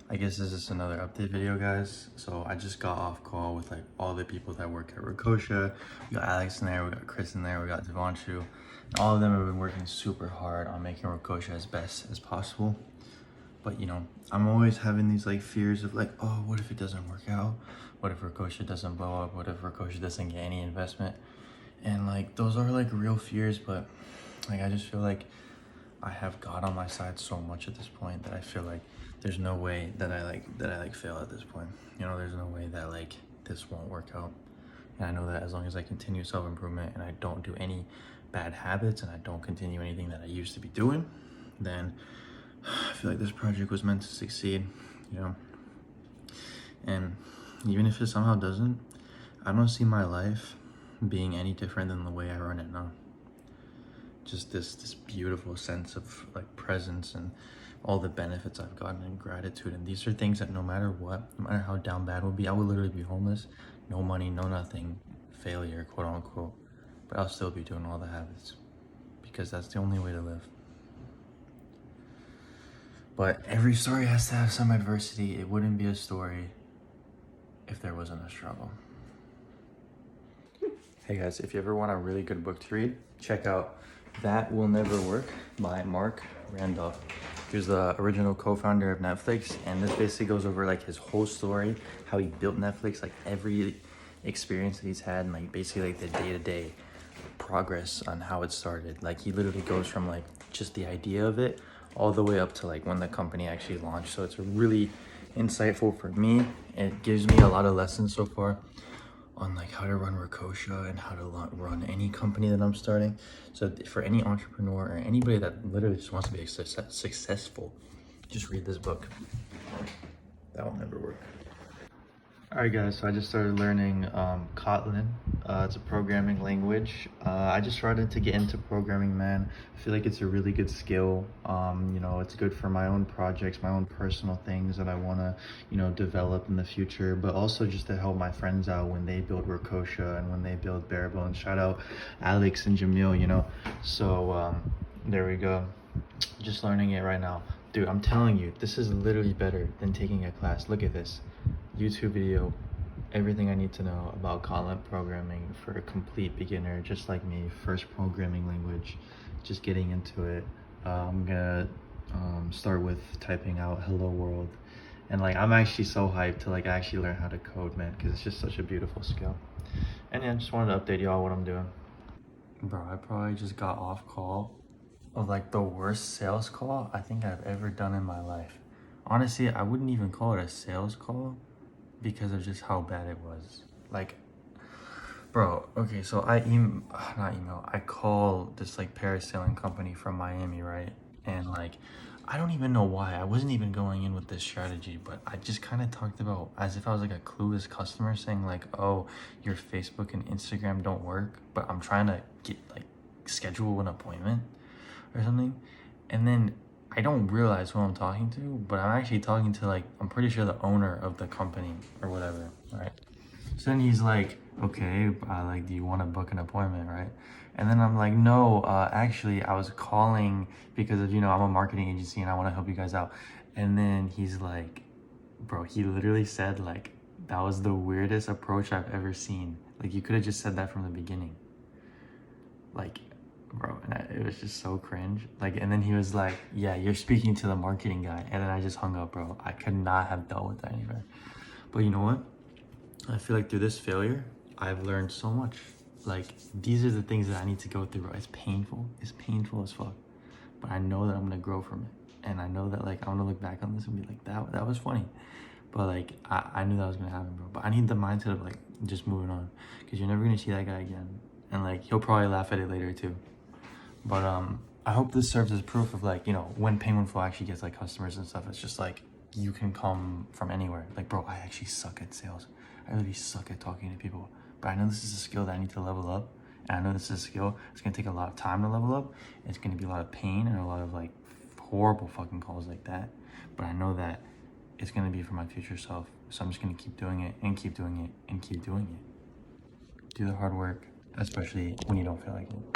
I guess this is another update video, guys. So I just got off call with like all the people that work at Recosia. We got Alex in there, we got Chris in there, we got Devanshu. And all of them have been working super hard on making Recosia as best as possible. But you know, I'm always having these like fears of like, oh, what if it doesn't work out? What if Recosia doesn't blow up? What if Recosia doesn't get any investment? And like, those are like real fears, but like, I just feel like I have God on my side so much at this point that I feel like there's no way that I fail at this point. You know, there's no way that like this won't work out. And I know that as long as I continue self-improvement and I don't do any bad habits and I don't continue anything that I used to be doing, then I feel like this project was meant to succeed, you know. And even if it somehow doesn't, I don't see my life being any different than the way I run it now. Just this beautiful sense of like presence and all the benefits I've gotten and gratitude. And these are things that no matter what, no matter how down bad it would be, I would literally be homeless, no money, no nothing, failure, quote unquote, but I'll still be doing all the habits because that's the only way to live. But every story has to have some adversity. It wouldn't be a story if there wasn't a struggle. Hey guys, if you ever want a really good book to read, check out That Will Never Work by Mark Randolph. He's the original co-founder of Netflix, and this basically goes over like his whole story, how he built Netflix, like every experience that he's had, and like basically like the day-to-day progress on how it started. Like he literally goes from like just the idea of it all the way up to like when the company actually launched. So it's really insightful for me. It gives me a lot of lessons so far on like how to run Recosia and how to run any company that I'm starting. So for any entrepreneur or anybody that literally just wants to be successful, just read this book. That will never work. All right guys, so I just started learning Kotlin. It's a programming language. I just started to get into programming, man. I feel like it's a really good skill. You know, it's good for my own projects, my own personal things that I want to, you know, develop in the future, but also just to help my friends out when they build Recosia and when they build Barebones. Shout out Alex and Jamil, you know. So there we go. Just learning it right now. Dude, I'm telling you, this is literally better than taking a class. Look at this. YouTube video, everything I need to know about Kotlin programming for a complete beginner just like me. First programming language, just getting into it. I'm gonna start with typing out hello world, and like I'm actually so hyped to like actually learn how to code, man, because it's just such a beautiful skill. And yeah, I just wanted to update y'all what I'm doing. Bro, I probably just got off call of like the worst sales call I think I've ever done in my life. Honestly, I wouldn't even call it a sales call because of just how bad it was. Like, bro, okay, so I call this like parasailing company from Miami, right? And like, I don't even know why. I wasn't even going in with this strategy, but I just kind of talked about as if I was like a clueless customer saying like, oh, your Facebook and Instagram don't work, but I'm trying to get like schedule an appointment or something. And then I don't realize who I'm talking to, but I'm actually talking to like, I'm pretty sure the owner of the company or whatever, right? So then he's like, okay, like, do you want to book an appointment, right? And then I'm like, no, actually, I was calling because of, you know, I'm a marketing agency and I want to help you guys out. And then he's like, bro, he literally said like, that was the weirdest approach I've ever seen. Like, you could have just said that from the beginning. Like, bro, and it was just so cringe. Like, and then he was like, yeah, you're speaking to the marketing guy. And then I just hung up, bro. I could not have dealt with that anyway. But you know what? I feel like through this failure, I've learned so much. Like, these are the things that I need to go through, bro. It's painful as fuck. But I know that I'm gonna grow from it. And I know that like, I'm gonna look back on this and be like, that was funny. But like, I knew that was gonna happen, bro. But I need the mindset of like, just moving on. Cause you're never gonna see that guy again. And like, he'll probably laugh at it later too. But I hope this serves as proof of like, you know, when PenguinFlow actually gets like customers and stuff, it's just like, you can come from anywhere. Like, bro, I actually suck at sales. I really suck at talking to people. But I know this is a skill that I need to level up. And I know this is a skill, it's gonna take a lot of time to level up. It's gonna be a lot of pain and a lot of like horrible fucking calls like that. But I know that it's gonna be for my future self. So I'm just gonna keep doing it and keep doing it and keep doing it. Do the hard work, especially when you don't feel like it.